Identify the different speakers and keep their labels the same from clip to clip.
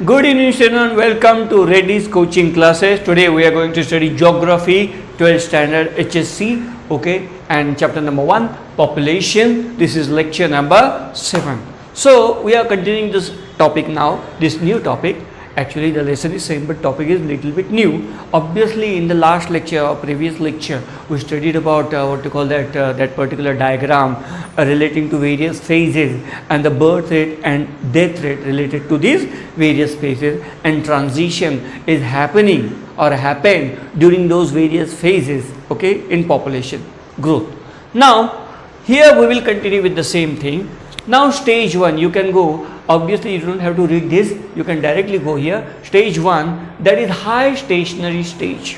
Speaker 1: Good evening students, welcome to Reddy's coaching classes. Today we are going to study geography 12th standard HSC, okay, and chapter number 1 population. This is lecture number 7. So we are continuing this topic now, this new topic. Actually the lesson is same but topic is little bit new. Obviously in the last lecture or previous lecture we studied about what to call that that particular diagram relating to various phases and the birth rate and death rate related to these various phases, and transition is happening or happened during those various phases, okay, in population growth. Now here we will continue with the same thing. Now stage 1 you can go. Obviously you don't have to read this, you can directly go here. Stage 1 that is high stationary stage.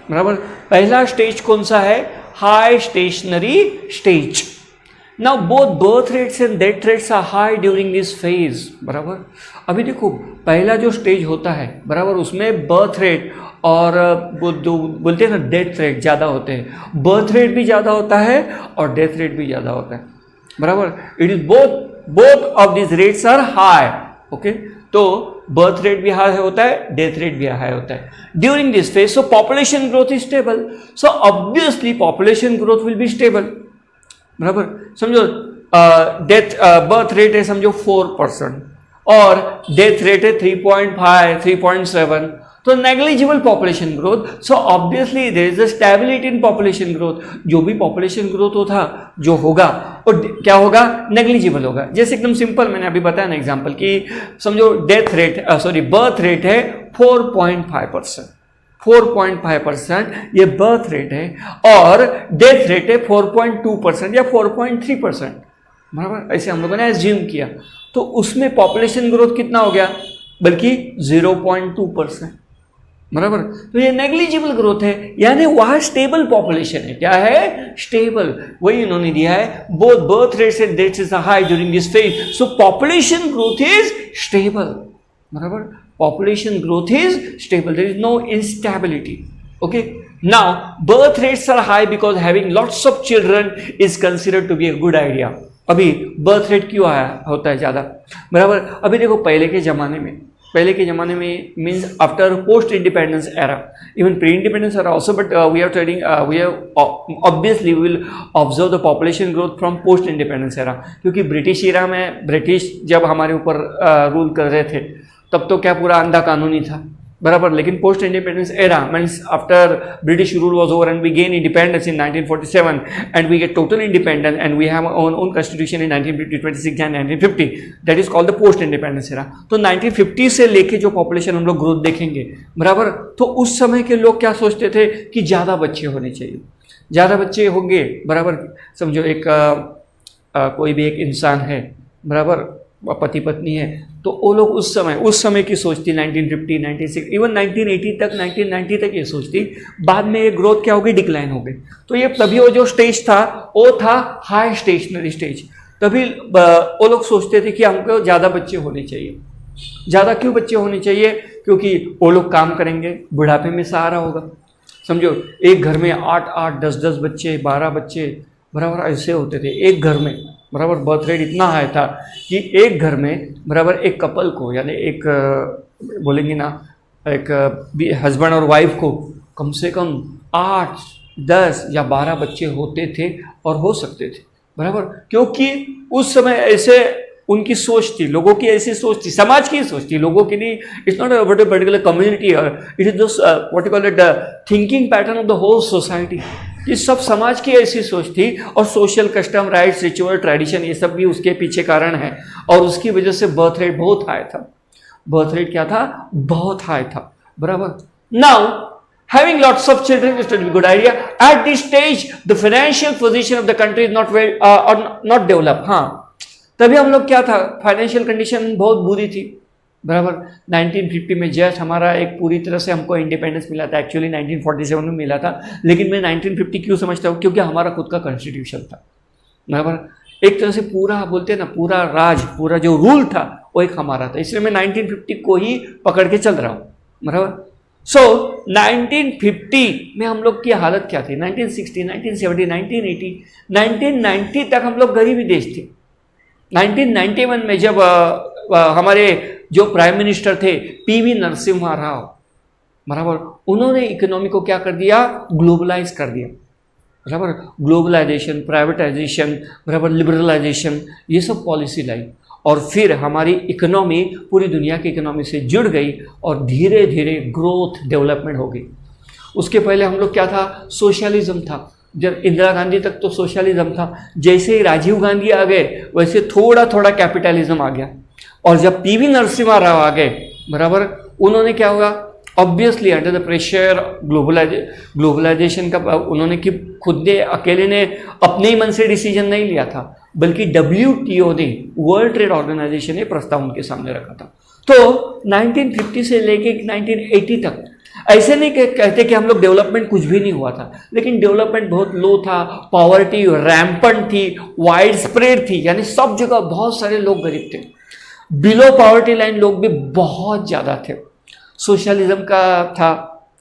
Speaker 1: बराबर, पहला stage कौन सा है? High stationary stage. Now both birth rates and death rates are high during this phase. बराबर, अभी देखो पहला जो स्टेज होता है बराबर उसमें बर्थ रेट और वो जो बोलते हैं ना डेथ रेट ज़्यादा होते हैं. बर्थ रेट भी ज़्यादा होता है और डेथ रेट भी ज़्यादा होता है. बराबर, it is both of this rates are high. Okay, तो बर्थ रेट भी हाई होता है, डेथ रेट भी हाई होता है during this phase. So population growth is stable. So obviously population growth will be stable. बराबर, समझो डेथ बर्थ रेट है समझो 4% और डेथ रेट है 3.5 3.7, तो negligible population growth. So obviously there is a stability in population growth. जो भी population growth होता जो होगा और क्या होगा? नेग्लिजिबल होगा. जैसे एकदम सिंपल मैंने अभी बताया ना एग्जांपल कि समझो डेथ रेट बर्थ रेट है 4.5%. 4.5% ये बर्थ रेट है और डेथ रेट है 4.2% या 4.3%. बराबर, ऐसे हम लोगों ने एज्यूम किया तो उसमें पॉपुलेशन ग्रोथ कितना हो गया? बल्कि 0.2%. बराबर, तो ये नेग्लिजिबल ग्रोथ है, यानी वहां स्टेबल पॉपुलेशन है. क्या है? स्टेबल. वही इन्होंने दिया है, both birth rates and death rates are high during this phase, so population growth is stable. बराबर, population growth is stable, there is no instability. Okay, now birth rates are high because having lots of children is considered to be a good idea. अभी birth rate क्यों होता है ज़्यादा? बराबर, अभी देखो पहले के ज़माने में means after post independence era, even pre independence era also, but we are trading we have obviously we will observe the population growth from post independence era. क्योंकि ब्रिटिश एरा में ब्रिटिश जब हमारे ऊपर रूल कर रहे थे तब तो क्या पूरा अंधा कानूनी था. बराबर, लेकिन post independence era means after British rule was over and we gain independence in 1947 and we get total independence and we have own constitution in 1950 26 Jan 1950. That is called the post independence era. तो 1950 से लेके जो population हम लोग growth देखेंगे बराबर, तो उस समय के लोग क्या सोचते थे कि ज़्यादा बच्चे होने चाहिए, ज़्यादा बच्चे होंगे. बराबर, समझो एक कोई भी एक इंसान है बराबर, पति पत्नी है, तो वो लोग उस समय की सोच थी 1950 96 इवन 1980 तक 1990 तक ये सोच थी. बाद में ये ग्रोथ क्या हो गई? डिक्लाइन हो गई. तो ये तभी वो जो स्टेज था वो था हाई स्टेशनरी स्टेज. तभी वो लोग सोचते थे कि हमको ज़्यादा बच्चे होने चाहिए. ज़्यादा क्यों बच्चे होने चाहिए? क्योंकि वो लोग काम करेंगे, बुढ़ापे में सहारा होगा. समझो एक घर में 8 10 बच्चे 12 बच्चे बराबर ऐसे होते थे एक घर में. बराबर, बर्थ रेट इतना हाई था कि एक घर में बराबर एक कपल को, यानी एक बोलेंगे ना एक हस्बैंड और वाइफ को कम से कम 8 10 या 12 बच्चे होते थे और हो सकते थे. बराबर, क्योंकि उस समय ऐसे उनकी सोच थी, लोगों की ऐसी सोच थी, समाज की सोच थी, लोगों की नहीं. It's not about a particular community, it is just what you call it thinking pattern of the whole society. ये सब समाज की ऐसी सोच थी और social custom, rites, ritual, tradition ये सब भी उसके पीछे कारण है और उसकी वजह से बर्थ रेट बहुत हाई था. बर्थ रेट क्या था? बहुत हाई था. बराबर, now having lots of children is a good idea. At this stage the financial position of the country is not very or not developed. हाँ, तभी हम लोग क्या था, फाइनेंशियल कंडीशन बहुत बुरी थी. बराबर, 1950 में जस्ट हमारा एक पूरी तरह से हमको इंडिपेंडेंस मिला था. एक्चुअली 1947 में मिला था, लेकिन मैं 1950 क्यों समझता हूँ? क्योंकि हमारा खुद का कॉन्स्टिट्यूशन था. बराबर, एक तरह से पूरा बोलते हैं ना, पूरा राज, पूरा जो रूल था वो एक हमारा था, इसलिए मैं 1950 को ही पकड़ के चल रहा हूँ. बराबर, सो 1950 में हम लोग की हालत क्या थी? 1960 1970 1980 1990 तक हम लोग गरीबी देश थे. 1991 में जब हमारे जो प्राइम मिनिस्टर थे पीवी नरसिम्हा राव, बराबर, उन्होंने इकोनॉमी को क्या कर दिया, ग्लोबलाइज कर दिया, बराबर, ग्लोबलाइजेशन, प्राइवेटाइजेशन, बराबर, लिबरलाइजेशन, ये सब पॉलिसी लाई और फिर हमारी इकोनॉमी पूरी दुनिया की इकोनॉमी से जुड़ गई और धीरे धीरे ग्रोथ डेवलपमेंट हो गई। उसके पहले हम लोग क्या था, सोशलिज्म था। जब इंदिरा गांधी तक तो सोशलिज्म था, जैसे ही राजीव गांधी आ गए वैसे थोड़ा थोड़ा कैपिटलिज्म आ गया। और जब पीवी नरसिम्हा राव आ गए, बराबर, उन्होंने क्या हुआ, obviously under the pressure globalisation का, उन्होंने कि खुद ने अकेले ने अपने ही मन से डिसीजन नहीं लिया था, बल्कि WTO ने, वर्ल्ड ट्रेड ऑर्गेनाइजेशन ने प्रस्ताव उनके सामने रखा था। तो 1950 से लेके 1980 तक ऐसे नहीं कहते कि हम लोग डेवलपमेंट कुछ भी नहीं हुआ था, लेकिन डेवलपमेंट बहुत लो था, पॉवर्टी रैम्पंट थी, वाइड स्प्रेड थी, यानी सब जगह बहुत सारे लोग गरीब थे, बिलो पॉवर्टी लाइन लोग भी बहुत ज़्यादा थे। सोशलिज्म का था,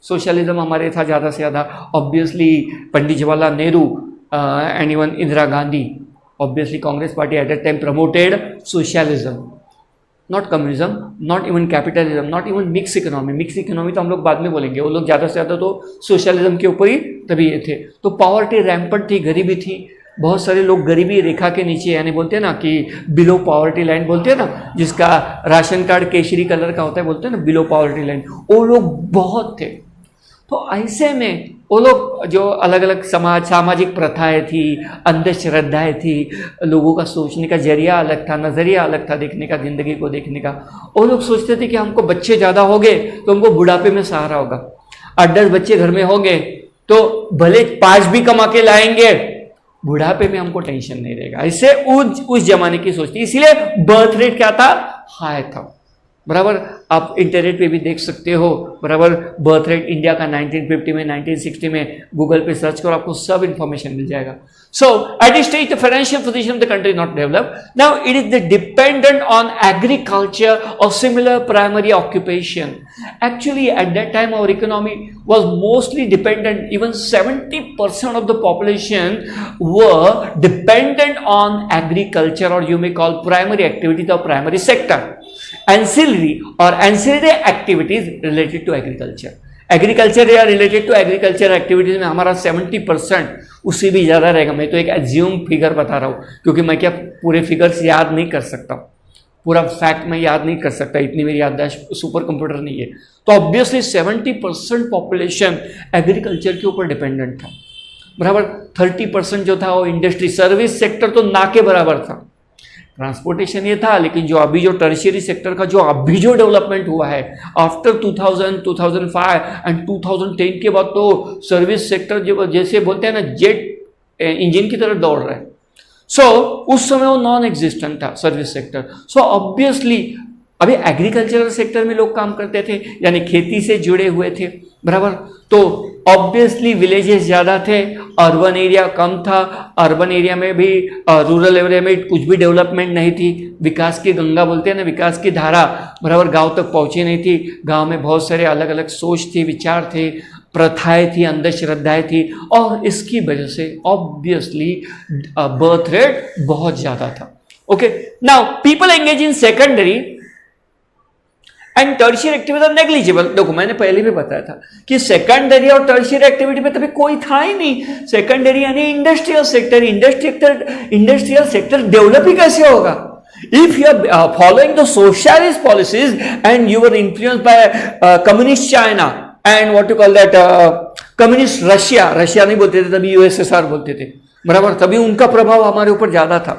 Speaker 1: सोशलिज्म हमारे था ज़्यादा से ज़्यादा, obviously Pandit Jawaharlal Nehru and even Indira Gandhi, obviously Congress party at that time promoted socialism, not communism, not even capitalism, not even mixed economy। mixed economy तो हम लोग बाद में बोलेंगे, वो लोग ज़्यादा से ज़्यादा तो सोशलिज्म के ऊपर ही तभी ये थे। तो पॉवर्टी रैम्पंट थी, गरीबी थी, बहुत सारे लोग गरीबी रेखा के नीचे, यानी बोलते हैं ना कि बिलो पॉवर्टी लाइन बोलते हैं ना, जिसका राशन कार्ड केसरी कलर का होता है, बोलते हैं ना बिलो पॉवर्टी लाइन, वो लोग बहुत थे। तो ऐसे में वो लोग जो अलग अलग सामाजिक प्रथाएं थी, अंधश्रद्धाएं थी, लोगों का सोचने का जरिया अलग था, नज़रिया अलग था देखने का, ज़िंदगी को देखने का। वो लोग सोचते थे कि हमको बच्चे ज़्यादा हो गए तो हमको बुढ़ापे में सहारा होगा, 8-10 बच्चे घर में होंगे तो भले 5 भी कमा के लाएंगे, बुढ़ापे में हमको टेंशन नहीं रहेगा। ऐसे उस जमाने की सोच थी, इसीलिए बर्थ रेट क्या था, हाई था, बराबर। आप इंटरनेट पे भी देख सकते हो, बराबर, बर्थ रेट इंडिया का 1950 में, 1960 में, गूगल पे सर्च करो, आपको सब इंफॉर्मेशन मिल जाएगा। So at this stage the financial position of the country not developed. Now it is the dependent on agriculture और similar primary occupation. Actually at that time our economy was mostly dependent, even 70% of the population were dependent on agriculture, or you may call primary activities or primary sector, ancillary or ancillary activities related to agriculture। Agriculture या related to agriculture activities में हमारा 70%, उससे भी ज़्यादा रहेगा। मैं तो एक एज्यूम फिगर बता रहा हूँ, क्योंकि मैं क्या पूरे फिगर्स याद नहीं कर सकता, पूरा फैक्ट मैं याद नहीं कर सकता, इतनी मेरी याददाश्त सुपर कंप्यूटर नहीं है। तो ऑब्वियसली 70% पॉपुलेशन एग्रीकल्चर के ऊपर डिपेंडेंट था, बराबर। 30% जो था वो इंडस्ट्री, सर्विस सेक्टर तो ना के बराबर था, ट्रांसपोर्टेशन ये था, लेकिन जो अभी जो टर्शियरी सेक्टर का जो अभी जो डेवलपमेंट हुआ है आफ्टर 2000, 2005 एंड 2010 के बाद, तो सर्विस सेक्टर जो जैसे बोलते हैं ना जेट इंजन की तरफ दौड़ रहा है। उस समय वो नॉन एग्जिस्टेंट था सर्विस सेक्टर। ऑब्वियसली अभी एग्रीकल्चरल सेक्टर में लोग काम करते थे, यानी खेती से जुड़े हुए थे, बराबर। तो ऑब्वियसली विलेजेस ज़्यादा थे, अर्बन एरिया कम था, अर्बन एरिया में भी, रूरल एरिया में कुछ भी डेवलपमेंट नहीं थी। विकास की गंगा बोलते हैं ना, विकास की धारा बराबर गांव तक पहुंची नहीं थी। गांव में बहुत सारे अलग अलग सोच थी, विचार थे, प्रथाएं थी, अंधश्रद्धाएं थी, और इसकी वजह से ऑब्वियसली बर्थ रेट बहुत ज़्यादा था। Okay, now people engage in secondary and tertiary activity are negligible. देखो मैंने पहले भी बताया था कि सेकेंडरी और टर्शियरी एक्टिविटी में तभी कोई था ही नहीं। सेकेंडरी यानी industrial sector, industrial sector develop ही कैसे होगा? If you are following the socialist policies and you were influenced by communist China and what you call that communist Russia नहीं बोलते थे तभी, USSR बोलते थे, बराबर। तभी उनका प्रभाव हमारे ऊपर ज्यादा था,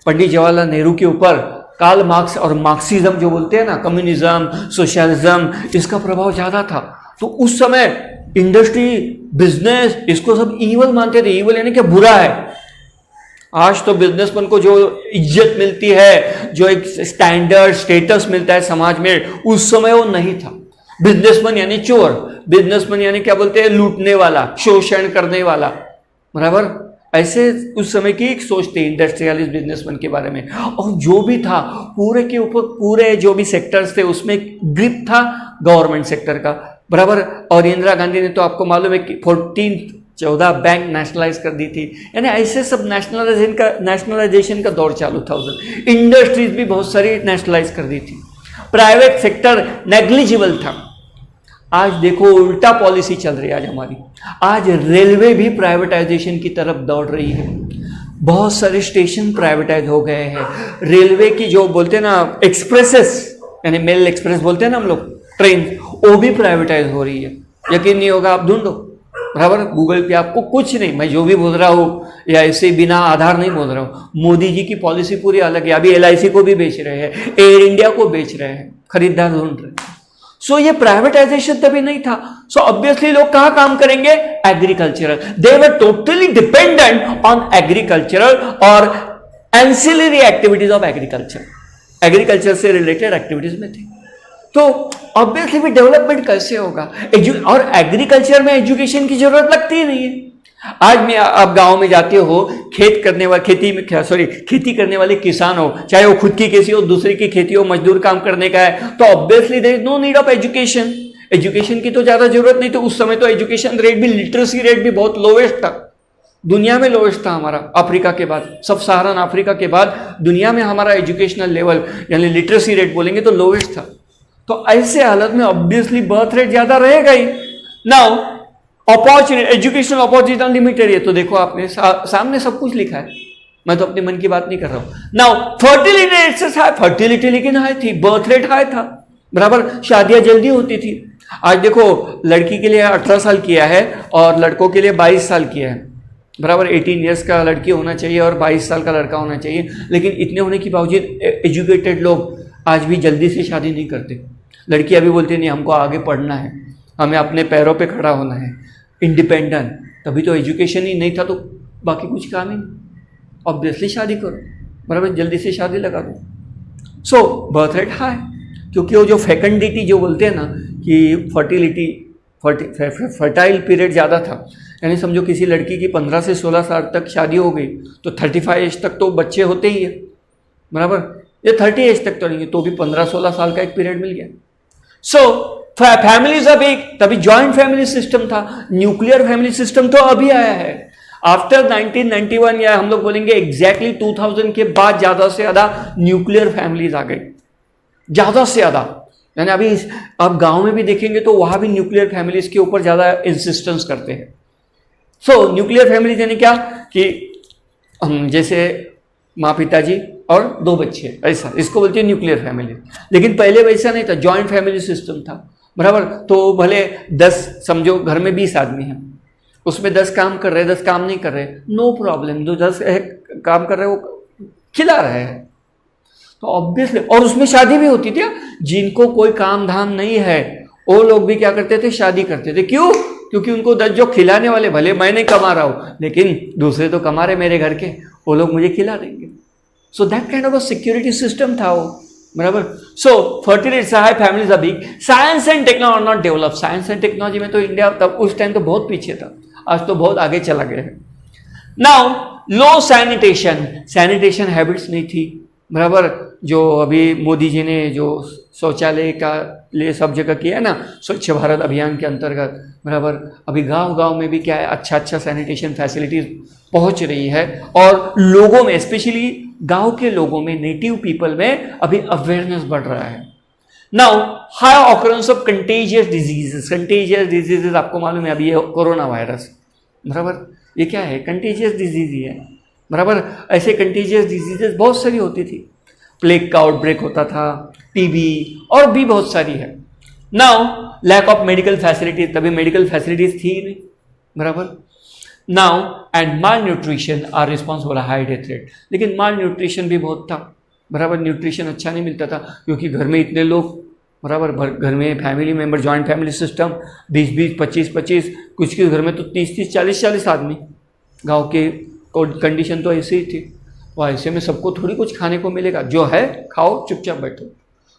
Speaker 1: पंडित जवाहरलाल नेहरू के ऊपर। कार्ल मार्क्स और मार्क्सिज्म जो बोलते हैं ना, कम्युनिज्म, सोशलिज्म, इसका प्रभाव ज्यादा था। तो उस समय इंडस्ट्री, बिजनेस, इसको सब ईवल मानते थे। ईवल यानी क्या, बुरा है। आज तो बिजनेसमैन को जो इज्जत मिलती है, जो एक स्टैंडर्ड स्टेटस मिलता है समाज में, उस समय वो नहीं था। बिजनेसमैन यानी चोर, बिजनेसमैन यानी क्या बोलते हैं, लूटने वाला, शोषण करने वाला, बराबर। ऐसे उस समय की एक सोच थी इंडस्ट्रियलिस्ट बिजनेसमैन के बारे में। और जो भी था पूरे के ऊपर, पूरे जो भी सेक्टर्स थे उसमें ग्रिप था गवर्नमेंट सेक्टर का, बराबर। और इंदिरा गांधी ने तो आपको मालूम है कि 14 बैंक नेशनलाइज कर दी थी, यानी ऐसे सब नेशनलाइजेशन का दौर चालू था उधर। इंडस्ट्रीज भी बहुत सारी नेशनलाइज कर दी थी। प्राइवेट सेक्टर नेग्लिजिबल था। आज देखो उल्टा पॉलिसी चल रही है आज हमारी। आज रेलवे भी प्राइवेटाइजेशन की तरफ दौड़ रही है। बहुत सारे स्टेशन प्राइवेटाइज हो गए हैं। रेलवे की जो बोलते हैं ना एक्सप्रेसेस, यानी मेल एक्सप्रेस बोलते हैं ना हम लोग, ट्रेन, वो भी प्राइवेटाइज हो रही है। यकीन नहीं होगा, आप ढूंढो, बराबर गूगल पे आपको कुछ नहीं, मैं जो भी बोल रहा हूँ या ऐसे बिना आधार नहीं बोल रहा हूँ। मोदी जी की पॉलिसी पूरी अलग है। अभी LIC को भी बेच रहे हैं, एयर इंडिया को बेच रहे हैं, खरीदार ढूंढ रहे हैं। सो ये प्राइवेटाइजेशन तभी नहीं था। सो ऑब्वियसली लोग कहाँ काम करेंगे? Agricultural. They were totally dependent on agricultural और ancillary activities of agriculture. Agriculture से रिलेटेड एक्टिविटीज में थे। तो ऑब्वियसली भी डेवलपमेंट कैसे होगा? और एग्रीकल्चर में एजुकेशन की जरूरत लगती ही नहीं है। आज में आप गांव में जाते हो, खेती करने वाले किसान हो, चाहे वो खुद की खेती हो, दूसरे की खेती हो, मजदूर काम करने का है, तो obviously there is no need of education. Education की तो ज्यादा जरूरत नहीं। तो उस समय तो एजुकेशन रेट भी, लिटरेसी रेट भी बहुत लोवेस्ट था, दुनिया में लोवेस्ट था हमारा। अफ्रीका के बाद, सब सहारन अफ्रीका के बाद दुनिया में हमारा एजुकेशनल लेवल यानी लिटरेसी रेट बोलेंगे तो लोवेस्ट था। तो ऐसे हालत में ऑब्वियसली बर्थ रेट ज्यादा रहेगा ही। Now opportunity, educational opportunity limited है, तो देखो आपने सामने सब कुछ लिखा है, मैं तो अपने मन की बात नहीं कर रहा हूं। नाउ फर्टिलिटी रेट से हाई, फर्टिलिटी लेकिन हाई थी, बर्थ रेट हाई था, बराबर, शादियां जल्दी होती थी। आज देखो लड़की के लिए 18 साल किया है और लड़कों के लिए 22 साल किया है, बराबर। 18 ईयर्स का लड़की होना चाहिए और 22 साल का लड़का होना चाहिए। लेकिन इतने होने के बावजूद एजुकेटेड लोग आज भी जल्दी से शादी नहीं करते। लड़की अभी बोलती नहीं, हमको आगे पढ़ना है, हमें अपने पैरों पे खड़ा होना है, इंडिपेंडेंट। तभी तो एजुकेशन ही नहीं था तो बाकी कुछ काम ही नहीं। ऑब्वियसली शादी करो, बराबर, जल्दी से शादी लगा दो। सो बर्थ रेट हाई, क्योंकि वो जो फेकंडिटी जो बोलते हैं ना कि फर्टाइल पीरियड ज़्यादा था। यानी समझो किसी लड़की की 15 से 16 साल तक शादी हो गई तो 35 एज तक तो बच्चे होते ही है, बराबर। ये 30 एज तक तो नहीं है, तो भी 15-16 साल का एक पीरियड मिल गया। सो फैमिलीज अब एक, तभी जॉइंट फैमिली सिस्टम था, न्यूक्लियर फैमिली सिस्टम तो अभी आया है आफ्टर 1991, या हम लोग बोलेंगे एग्जैक्टली 2000 के बाद ज्यादा से ज्यादा न्यूक्लियर फैमिलीज आ गई, ज्यादा से ज्यादा। यानी अभी आप गांव में भी देखेंगे तो वहां भी न्यूक्लियर फैमिलीज के ऊपर ज्यादा इंसिस्टेंस करते हैं। सो न्यूक्लियर फैमिली यानी क्या कि जैसे माँ पिताजी और 2 बच्चे, ऐसा, इसको बोलते हैं न्यूक्लियर फैमिली। लेकिन पहले वैसा नहीं था, जॉइंट फैमिली सिस्टम था, बराबर। तो भले 10, समझो घर में 20 आदमी हैं, उसमें 10 काम कर रहे हैं, 10 काम नहीं कर रहे, नो प्रॉब्लम। जो 10 काम कर रहे हैं वो खिला रहे हैं, तो ऑब्वियसली। और उसमें शादी भी होती थी। जिनको कोई काम धाम नहीं है वो लोग भी क्या करते थे? शादी करते थे। क्यों? क्योंकि उनको 10 जो खिलाने वाले, भले मैं नहीं कमा रहा हूं लेकिन दूसरे तो कमा रहे मेरे घर के, वो लोग मुझे खिला देंगे। So that kind of a security system था वो, बराबर। So fertility high, families are big, science and technology not develop. Science and technology में तो इंडिया तब उस टाइम तो बहुत पीछे था, आज तो बहुत आगे चला गया है। नाउ लो सैनिटेशन, सैनिटेशन हैबिट्स नहीं थी, बराबर। जो अभी मोदी जी ने जो शौचालय का लिए सब जगह किया है ना, स्वच्छ भारत अभियान के अंतर्गत, बराबर। अभी गांव में भी क्या है, अच्छा सैनिटेशन फैसिलिटीज पहुंच रही है। और लोगों में, स्पेशली गांव के लोगों में, नेटिव पीपल में अभी अवेयरनेस बढ़ रहा है। Now high occurrence of contagious diseases. Contagious diseases आपको मालूम है, अभी ये कोरोना वायरस, बराबर, ये क्या है? कंटेजियस डिजीज ही है, बराबर। ऐसे कंटेजियस डिजीजेस बहुत सारी होती थी, प्लेग का आउटब्रेक होता था, टीबी और भी बहुत सारी है। Now lack of medical facilities, तभी मेडिकल फैसिलिटीज थी ही नहीं, बराबर। Now and malnutrition are responsible high death rate. लेकिन माल न्यूट्रिशन भी बहुत था, बराबर। न्यूट्रिशन अच्छा नहीं मिलता था क्योंकि घर में इतने लोग, बराबर, घर में family member, joint family system, 20-20, 25-25, कुछ के घर में तो 30-30, 40-40 आदमी। गाँव के कंडीशन तो ऐसे ही थी। तो ऐसे में सबको थोड़ी कुछ खाने को मिलेगा, जो है खाओ, चुपचाप बैठो।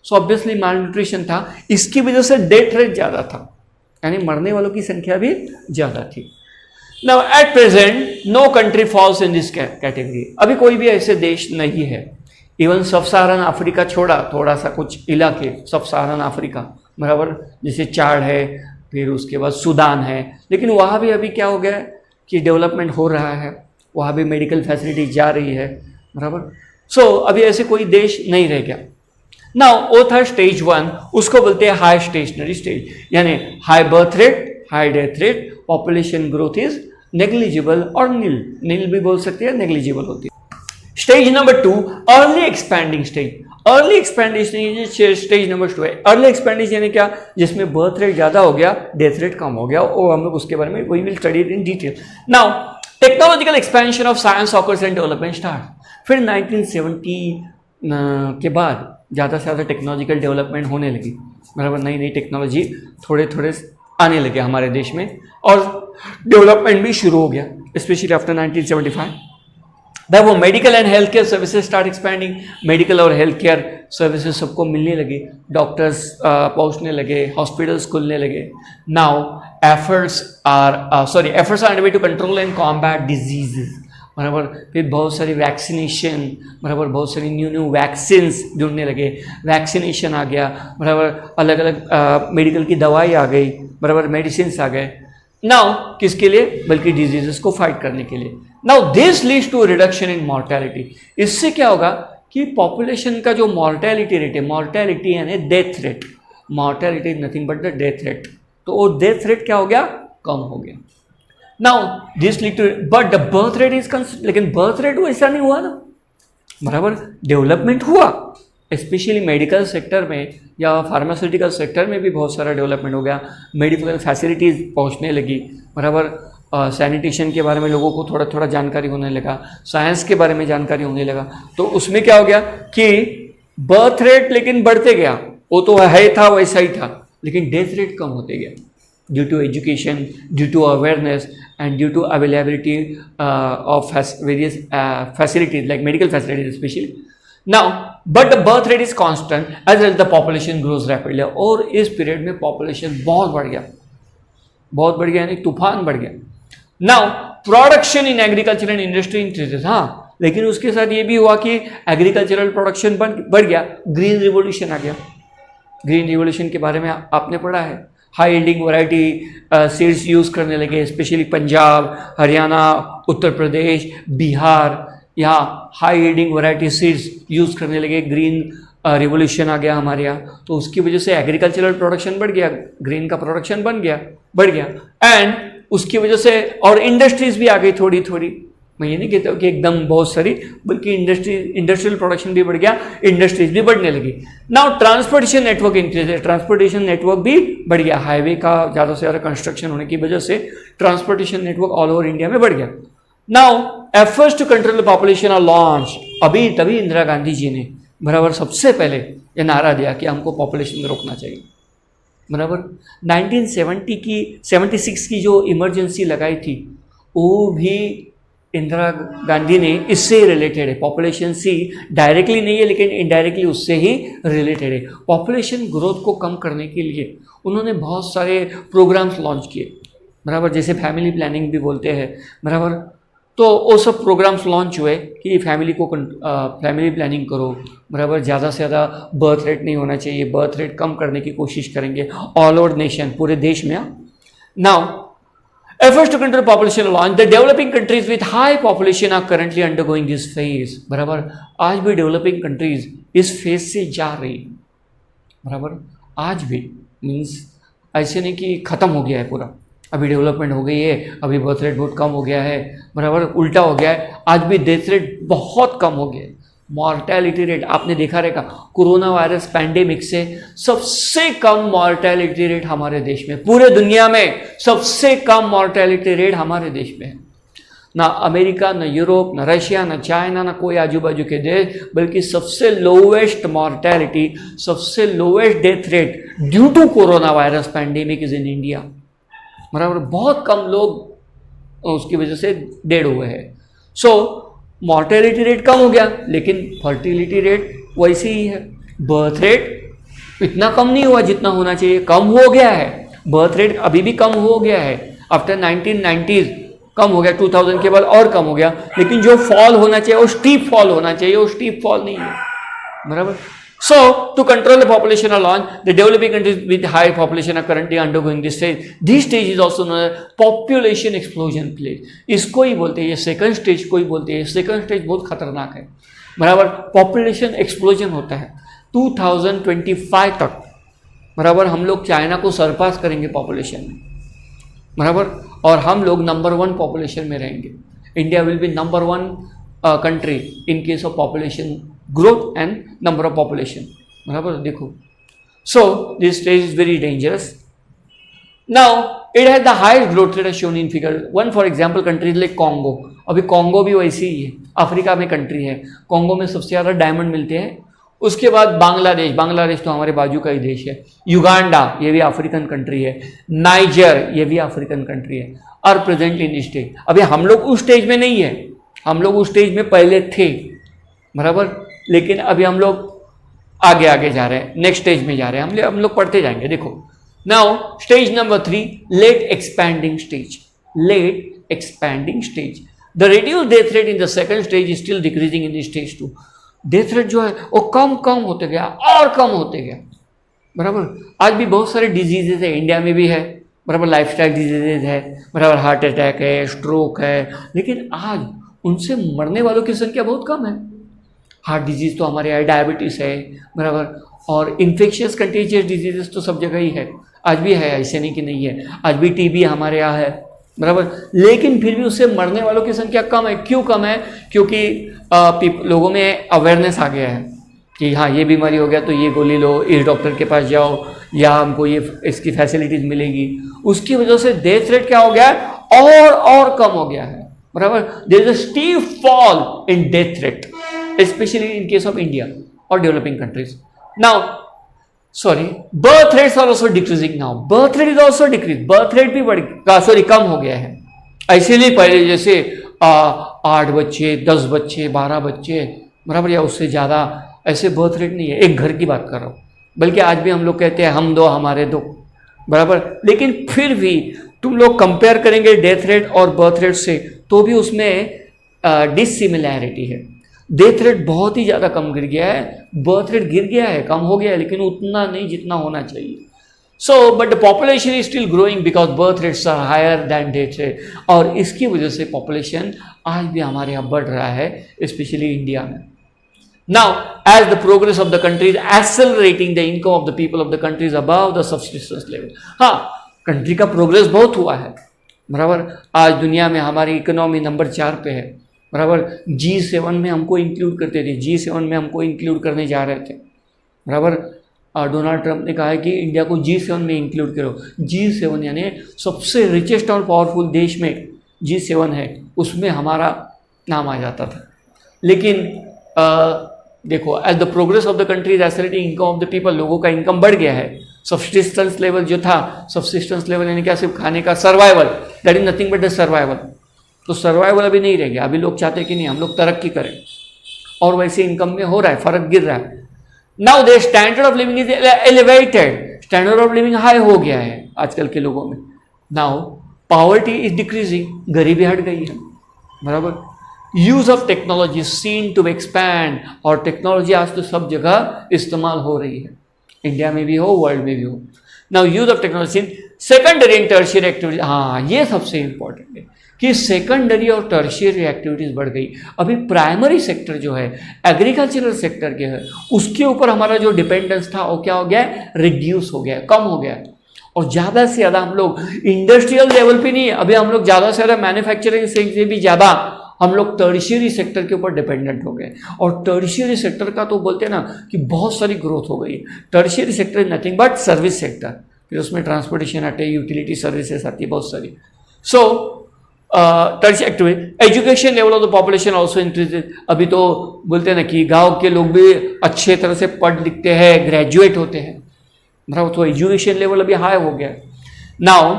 Speaker 1: सो ऑब्वियसली माल न्यूट्रिशन था, इसकी वजह से डेथ रेट ज़्यादा था, यानी मरने वालों की संख्या भी ज़्यादा थी। Now at present no country falls in this category. अभी कोई भी ऐसे देश नहीं है, इवन सब सहारन अफ्रीका छोड़ा, थोड़ा सा कुछ इलाके सब सहारन अफ्रीका, बराबर, जैसे चाड है, फिर उसके बाद सूडान है, लेकिन वहाँ भी अभी क्या हो गया कि डेवलपमेंट हो रहा है, वहाँ भी मेडिकल फैसिलिटी जा रही है, बराबर। सो अभी ऐसे कोई देश नहीं रह गया। नाउ वो था स्टेज 1, उसको बोलते हैं हाई स्टेशनरी स्टेज, यानी high birth rate, high death rate, population growth is negligible और नील भी बोल सकते हैं, नेग्लिजिबल होती है। Stage number 2, early expanding stage. Early expedition stage number 2 है। अर्ली एक्सपेंडिशन यानी क्या, जिसमें बर्थ रेट ज्यादा हो गया, डेथ रेट कम हो गया, और हम लोग उसके बारे में we will study in detail. Now technological expansion of science occurs and development start. फिर 1970 के बाद ज़्यादा से ज़्यादा टेक्नोलॉजिकल डेवलपमेंट होने लगी, बराबर, नई नई टेक्नोलॉजी थोड़े थोड़े आने लगे हमारे देश में, और डेवलपमेंट भी शुरू हो गया, स्पेशली आफ्टर 1975। भाई वो medical and health care services start expanding. Medical और हेल्थ केयर सर्विसेज सबको मिलने लगे, डॉक्टर्स पहुंचने लगे, हॉस्पिटल्स खुलने लगे। Now efforts are underway to control and combat diseases, बराबर। फिर बहुत सारी वैक्सीनेशन, बराबर, बहुत सारी न्यू वैक्सीन्स जुड़ने लगे, वैक्सीनेशन आ गया, बराबर, अलग अलग मेडिकल की दवाई आ गई, बराबर, मेडिसिन आ गए। नाउ किसके लिए, बल्कि डिजीजेस को फाइट करने के लिए। Now this leads to reduction in mortality. इससे क्या होगा कि पॉपुलेशन का जो मॉर्टेलिटी रेट है, मॉर्टेलिटी यानी death rate, mortality is nothing but the death rate, तो वो डेथ रेट क्या हो गया, कम हो गया। Now this lead to, but the birth rate is, लेकिन बर्थ रेट वैसा नहीं हुआ ना, बराबर, डेवलपमेंट हुआ, स्पेशली मेडिकल सेक्टर में या फार्मास्यूटिकल सेक्टर में भी बहुत सारा डेवलपमेंट हो गया, मेडिकल फैसिलिटीज़ पहुंचने लगी, बराबर, सैनिटेशन के बारे में लोगों को थोड़ा थोड़ा जानकारी होने लगा, साइंस के बारे में जानकारी होने लगा, तो उसमें क्या हो गया कि बर्थ रेट लेकिन बढ़ते गया, वो तो है था वैसा ही था, लेकिन डेथ रेट कम होते गया, due to education, due to awareness and due to availability of various facilities like medical facilities specially. Now but the birth rate is constant as well the population grows rapidly, और इस period में population बहुत बढ़ गया, बहुत बढ़ गया, यानी तूफान बढ़ गया। Now production in agriculture and industry increases, हाँ, लेकिन उसके साथ ये भी हुआ कि एग्रीकल्चरल प्रोडक्शन बढ़ गया, ग्रीन रिवोल्यूशन आ गया। ग्रीन रिवोल्यूशन के बारे में आपने पढ़ा है, high yielding variety seeds use करने लगे, स्पेशली पंजाब, हरियाणा, उत्तर प्रदेश, बिहार, यहाँ high yielding variety seeds use करने लगे, ग्रीन रिवोल्यूशन आ गया हमारे यहाँ, तो उसकी वजह से एग्रीकल्चरल प्रोडक्शन बढ़ गया, ग्रीन का प्रोडक्शन बढ़ गया, एंड उसकी वजह से और इंडस्ट्रीज भी आ गई थोड़ी थोड़ी, मैं ये नहीं कहता कि एकदम बहुत सारी, बल्कि इंडस्ट्रियल प्रोडक्शन भी बढ़ गया, इंडस्ट्रीज भी बढ़ने लगी। नाउ ट्रांसपोर्टेशन नेटवर्क इंक्रीज है, ट्रांसपोर्टेशन नेटवर्क भी बढ़ गया, हाईवे का ज़्यादा से ज़्यादा कंस्ट्रक्शन होने की वजह से transportation network all over India में बढ़ गया। Now efforts to control the population are launch, अभी तभी इंदिरा गांधी जी ने बराबर सबसे पहले ये नारा दिया कि हमको पॉपुलेशन रोकना चाहिए, बराबर। 1976 की जो इमरजेंसी लगाई थी, वो भी इंदिरा गांधी ने इससे रिलेटेड है, पॉपुलेशन सी डायरेक्टली नहीं है लेकिन इनडायरेक्टली उससे ही रिलेटेड है। पॉपुलेशन ग्रोथ को कम करने के लिए उन्होंने बहुत सारे प्रोग्राम्स लॉन्च किए, बराबर, जैसे फैमिली प्लानिंग भी बोलते हैं, बराबर। तो वो सब प्रोग्राम्स लॉन्च हुए कि फैमिली प्लानिंग करो, बराबर, ज़्यादा से ज़्यादा बर्थ रेट नहीं होना चाहिए, बर्थ रेट कम करने की कोशिश करेंगे ऑल ओवर नेशन, पूरे देश में। Now efforts to control population launch, the developing countries with high population are currently undergoing this phase, बराबर। आज भी डेवलपिंग कंट्रीज इस फेज से जा रही, बराबर, आज भी, मीन्स ऐसे नहीं कि ख़त्म हो गया है पूरा, अभी डेवलपमेंट हो गई है, अभी बर्थ रेट बहुत कम हो गया है, बराबर, उल्टा हो गया है, आज भी डेथ रेट बहुत कम हो गया है। मॉर्टेलिटी रेट आपने देखा रहेगा, कोरोना वायरस पैंडेमिक से सबसे कम मॉर्टेलिटी रेट हमारे देश में, पूरे दुनिया में सबसे कम मॉर्टेलिटी रेट हमारे देश में है। ना अमेरिका, ना यूरोप, ना रशिया, ना चाइना, ना कोई आजू बाजू के देश, बल्कि सबसे लोवेस्ट मॉर्टेलिटी, सबसे lowest death rate due to corona virus pandemic is in India, बराबर। बहुत कम लोग उसकी वजह से डेड हुए हैं। सो मॉर्टेलिटी रेट कम हो गया, लेकिन फर्टिलिटी रेट वैसे ही है। बर्थ रेट इतना कम नहीं हुआ जितना होना चाहिए, कम हो गया है, बर्थ रेट अभी भी कम हो गया है, आफ्टर 1990s कम हो गया, 2000 के बाद और कम हो गया, लेकिन जो फॉल होना चाहिए वो स्टीप फॉल होना चाहिए, वो स्टीप फॉल नहीं है, बराबर। So, to control the population along, the developing countries with high population are currently undergoing this phase. This stage is also known as population explosion phase. इसको ही बोलते हैं, ये सेकंड स्टेज को ही बोलते हैं। सेकंड स्टेज बहुत खतरनाक है, बराबर, पॉपुलेशन एक्सप्लोजन होता है। 2025 तक बराबर हम लोग चाइना को सरपास करेंगे पॉपुलेशन में बराबर, और हम लोग नंबर 1 पॉपुलेशन में रहेंगे. India will be number 1 country in case of population growth and number of population बराबर. देखो, so this stage is very dangerous. Now it has the highest growth rate shown in figure 1. For example countries like Congo. अभी Congo भी वैसे ही है, Africa में country है. Congo में सबसे ज़्यादा डायमंड मिलते हैं. उसके बाद बांग्लादेश, बांग्लादेश तो हमारे बाजू का ही देश है. युगांडा, ये भी अफ्रीकन कंट्री है. नाइजर, ये भी अफ्रीकन कंट्री है. और प्रेजेंटली इन स्टेज, अभी हम लोग उस स्टेज में नहीं है, हम लोग उस स्टेज में पहले थे बराबर, लेकिन अभी हम लोग आगे आगे जा रहे हैं, नेक्स्ट स्टेज में जा रहे हैं. हम लोग पढ़ते जाएंगे. देखो, now stage number 3, late expanding stage. Late expanding stage. The reduce death rate in the second stage is still decreasing in stage 2. Death rate जो है वो कम होते गया और कम होते गया बराबर. आज भी बहुत सारे डिजीजेज है, इंडिया में भी है बराबर, लाइफस्टाइल डिजीजेज है बराबर, हार्ट अटैक है, स्ट्रोक है, लेकिन आज उनसे मरने वालों की संख्या बहुत कम है. हार्ट डिजीज तो हमारे यहाँ, डायबिटीज़ है बराबर, और इन्फेक्शियस कंटेजियस डिजीजेस तो सब जगह ही है, आज भी है, ऐसे नहीं कि नहीं है. आज भी टीबी हमारे यहाँ है बराबर, लेकिन फिर भी उससे मरने वालों की संख्या कम है. क्यों कम है? क्योंकि लोगों में अवेयरनेस आ गया है कि हाँ ये बीमारी हो गया तो ये गोली लो, इस डॉक्टर के पास जाओ, या हमको ये इसकी फैसिलिटीज मिलेगी. उसकी वजह से डेथ रेट क्या हो गया है, और कम हो गया है बराबर. There is a steep fall in death rate, specially in case of India और developing countries. Now birth rates are also decreasing now. Birth rate is also decreased. Birth rate भी कम हो गया है. इसीलिए पहले जैसे 8 बच्चे, 10 बच्चे, 12 बच्चे बराबर, या उससे ज़्यादा, ऐसे बर्थ रेट नहीं है. एक घर की बात कर रहा हूँ. बल्कि आज भी हम लोग कहते हैं हम 2 हमारे 2 बराबर, लेकिन फिर भी तुम लोग कंपेयर करेंगे डेथ रेट और बर्थ रेट से, तो भी उसमें डिसिमिलैरिटी है. डेथ रेट बहुत ही ज़्यादा कम गिर गया है, बर्थ रेट गिर गया है, कम हो गया है, लेकिन उतना नहीं जितना होना चाहिए. So but the population is still growing because birth rates are higher than death rate. और इसकी वजह से पॉपुलेशन आज भी हमारे यहाँ बढ़ रहा है, स्पेशली इंडिया में. Now as the progress of the country is accelerating, the income of the people of the country is above the subsistence level. हाँ, कंट्री का प्रोग्रेस बहुत हुआ है बराबर. आज दुनिया में हमारी इकोनॉमी नंबर 4 पे है बराबर. G7 में हमको इंक्लूड करते थे, G7 में हमको इंक्लूड करने जा रहे थे बराबर. डोनाल्ड ट्रंप ने कहा है कि इंडिया को G7 में इंक्लूड करो. G7 यानी सबसे रिचेस्ट और पावरफुल देश में G7 है, उसमें हमारा नाम आ जाता था. लेकिन देखो, as the progress of the country is accelerating income of the people, लोगों का इनकम बढ़ गया है. सब्सिस्टेंस लेवल जो था, सब्सिस्टेंस लेवल यानी क्या, सिर्फ खाने का, survival, that is nothing but the survival. तो सर्वाइवल अभी नहीं रह गया. अभी लोग चाहते कि नहीं हम लोग तरक्की करें, और वैसे इनकम में हो रहा है, फर्क गिर रहा है. Now their standard of living is elevated. Standard of living high हो गया है आजकल के लोगों में. नाउ पॉवर्टी इज डिक्रीजिंग, गरीबी हट गई है बराबर. Use of technology seen to expand, और टेक्नोलॉजी आज तो सब जगह इस्तेमाल हो रही है, इंडिया में भी हो, वर्ल्ड में भी हो. Now use of technology secondary and tertiary activities. हाँ, ये सबसे इंपॉर्टेंट है कि सेकेंडरी और टर्शियरी एक्टिविटीज़ बढ़ गई. अभी प्राइमरी सेक्टर जो है, एग्रीकल्चरल सेक्टर के है, उसके ऊपर हमारा जो डिपेंडेंस था वो क्या हो गया है, रिड्यूस हो गया है, कम हो गया है. और ज़्यादा से ज़्यादा हम लोग इंडस्ट्रियल लेवल पे नहीं, अभी हम लोग ज़्यादा से ज़्यादा मैन्युफैक्चरिंग से भी ज़्यादा हम लोग टर्शियरी सेक्टर के ऊपर डिपेंडेंट हो गए. और टर्शियरी सेक्टर का तो बोलते हैं ना कि बहुत सारी ग्रोथ हो गई. Tertiary sector is nothing but service sector, फिर उसमें ट्रांसपोर्टेशन आते हैं, यूटिलिटी सर्विसेज आती है बहुत सारी. So tertiary activity, education level of the population also increases. अभी तो बोलते हैं ना कि गांव के लोग भी अच्छे तरह से पढ़ लिखते हैं, ग्रेजुएट होते हैं बराबर, तो एजुकेशन लेवल अभी हाई हो गया. Now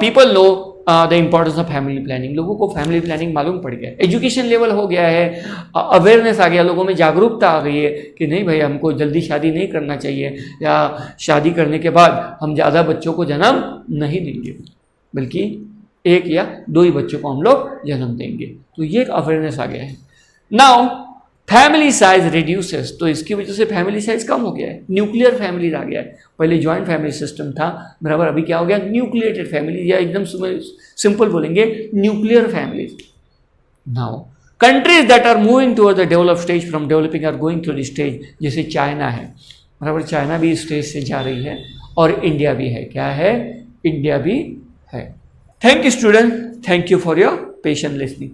Speaker 1: people know the importance of family planning. लोगों को फैमिली प्लानिंग मालूम पड़ गया, एजुकेशन लेवल हो गया है, अवेयरनेस आ गया, लोगों में जागरूकता आ गई है कि नहीं भाई हमको जल्दी शादी नहीं करना चाहिए, या शादी करने के बाद हम ज़्यादा बच्चों को जन्म नहीं देंगे, बल्कि 1 या 2 ही बच्चों को हम लोग जन्म देंगे. तो ये एक अवेयरनेस आ गया है. नाउ फैमिली साइज रिड्यूसेस, तो इसकी वजह से फैमिली साइज कम हो गया है, न्यूक्लियर फैमिली आ गया है. पहले जॉइंट फैमिली सिस्टम था बराबर, अभी क्या हो गया, न्यूक्लिएटेड फैमिली, या एकदम सिंपल बोलेंगे nuclear family. Now countries that are moving toward the develop stage from developing are going through the stage, जैसे चाइना है, बराबर, चाइना भी इस स्टेज से जा रही है, और इंडिया भी है, क्या है, इंडिया भी है। Thank you student, thank you for your patient listening.